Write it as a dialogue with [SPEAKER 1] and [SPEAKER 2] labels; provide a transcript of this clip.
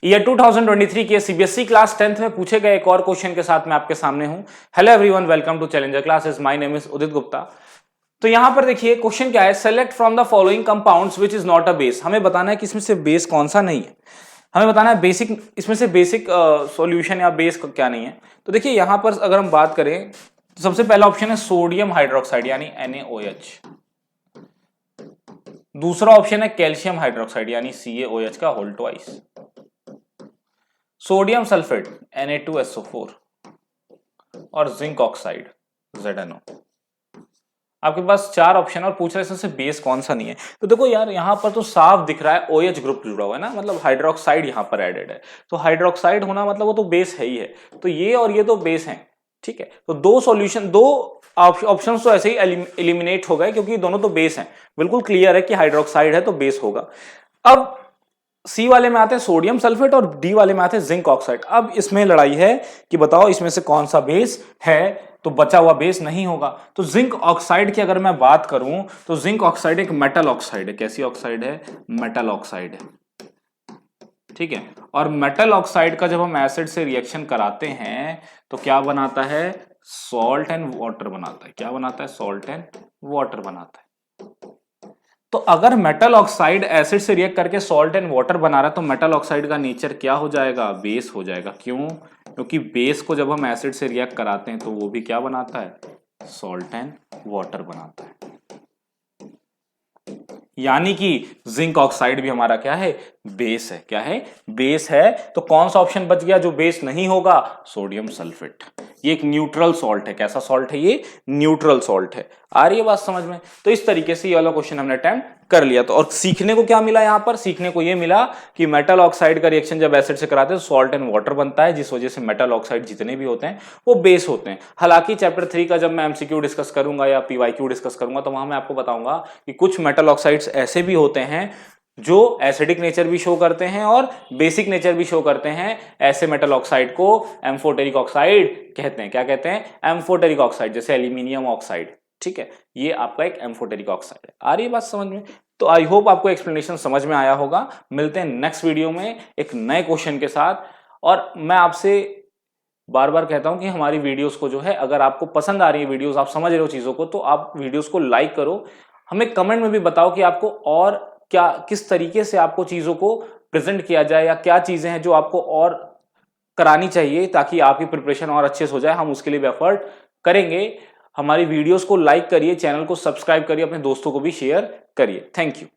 [SPEAKER 1] Year 2023 के CBSE class 10th में पूछे गए एक और क्वेश्चन के साथ मैं आपके सामने हूं। Hello everyone, welcome to Challenger Classes. My name is Udit Gupta. तो यहां पर देखिए क्वेश्चन क्या है, select from the following compounds which is not a base. हमें बताना है कि इसमें से बेस कौन सा नहीं है। हमें बताना है बेसिक, इसमें से बेसिक सॉल्यूशन या बेस क्या नहीं है। तो देखिए यहां पर अगर हम बात करें तो सबसे पहला ऑप्शन है सोडियम हाइड्रोक्साइड यानी NaOH। दूसरा ऑप्शन है कैल्शियम हाइड्रोक्साइड यानी CaOH का whole twice. Sodium sulphate Na2SO4 और जिंक ऑक्साइड ZnO। आपके पास चार ऑप्शन और पूछ रहे हैं इसमें से बेस कौन सा नहीं है। तो देखो यार यहां पर तो साफ दिख रहा है OH ग्रुप जुड़ा हुआ है ना, मतलब हाइड्रोक्साइड यहां पर एडेड है। तो हाइड्रोक्साइड होना मतलब वो तो बेस है ही है। तो ये और ये तो बेस हैं, ठीक है। तो दो सॉल्यूशन, दो ऑप्शंस तो ऐसे ही एलिमिनेट हो गए क्योंकि दोनों तो बेस हैं। बिल्कुल क्लियर है कि हाइड्रोक्साइड है तो बेस होगा। अब सी वाले में आते हैं सोडियम सल्फेट और डी वाले में आते हैं जिंक ऑक्साइड। अब इसमें लड़ाई है कि बताओ इसमें से कौन सा बेस है, तो बचा हुआ बेस नहीं होगा। तो जिंक ऑक्साइड की अगर मैं बात करूं तो जिंक ऑक्साइड एक मेटल ऑक्साइड है। कैसी ऑक्साइड है? मेटल ऑक्साइड है, ठीक है। और मेटल ऑक्साइड का जब हम एसिड से रिएक्शन कराते हैं तो क्या बनाता है? सॉल्ट एंड वाटर बनाता है। क्या बनाता है? सॉल्ट एंड वाटर बनाता है। तो अगर मेटल ऑक्साइड एसिड से रिएक्ट करके सॉल्ट एंड वाटर बना रहा है तो मेटल ऑक्साइड का नेचर क्या हो जाएगा? बेस हो जाएगा। क्यों? क्योंकि बेस को जब हम एसिड से रिएक्ट कराते हैं तो वो भी क्या बनाता है? सॉल्ट एंड वाटर बनाता है। यानी कि जिंक ऑक्साइड भी हमारा क्या है? बेस है। क्या है? बेस है। तो कौन सा ऑप्शन बच गया जो बेस नहीं होगा? Sodium sulphate. ये एक न्यूट्रल सॉल्ट है। कैसा सॉल्ट है ये? न्यूट्रल सॉल्ट है। आ रही है बात समझ में? तो इस तरीके से ये वाला क्वेश्चन हमने अटेम्प्ट कर लिया। तो और सीखने को क्या मिला यहां पर? सीखने को ये मिला कि मेटल ऑक्साइड का रिएक्शन जब एसिड से कराते हैं तो सॉल्ट एंड वाटर बनता है, जिस वजह से मेटल ऑक्साइड जितने भी होते हैं वो बेस होते हैं। हालांकि चैप्टर 3 का जब मैं एमसीक्यू डिस्कस करूंगा या पीवाईक्यू डिस्कस करूंगा तो वहां मैं आपको बताऊंगा कि कुछ मेटल ऑक्साइड्स ऐसे भी होते हैं जो एसिडिक नेचर भी शो करते हैं और बेसिक नेचर भी शो करते हैं। ऐसे मेटल ऑक्साइड को एम्फोटेरिक ऑक्साइड कहते हैं। क्या कहते हैं? एम्फोटेरिक ऑक्साइड, जैसे एल्यूमिनियम ऑक्साइड, ठीक है। ये आपका एक एम्फोटेरिक ऑक्साइड है। आ रही है बात समझ में? तो आई होप आपको एक्सप्लेनेशन समझ में आया होगा। मिलते हैं नेक्स्ट वीडियो में एक नए क्वेश्चन के साथ। और मैं आपसे बार बार कहता हूं कि हमारी वीडियोस को जो है, अगर आपको पसंद आ रही है वीडियोस, आप समझ रहे हो चीजों को, तो आप वीडियोस को लाइक करो। हमें कमेंट में भी बताओ कि आपको और क्या, किस तरीके से आपको चीजों को प्रेजेंट किया जाए या क्या चीजें हैं जो आपको और करानी चाहिए ताकि आपकी प्रिपरेशन और अच्छे से हो जाए। हम उसके लिए भी एफर्ट करेंगे। हमारी वीडियोस को लाइक करिए, चैनल को सब्सक्राइब करिए, अपने दोस्तों को भी शेयर करिए। Thank you.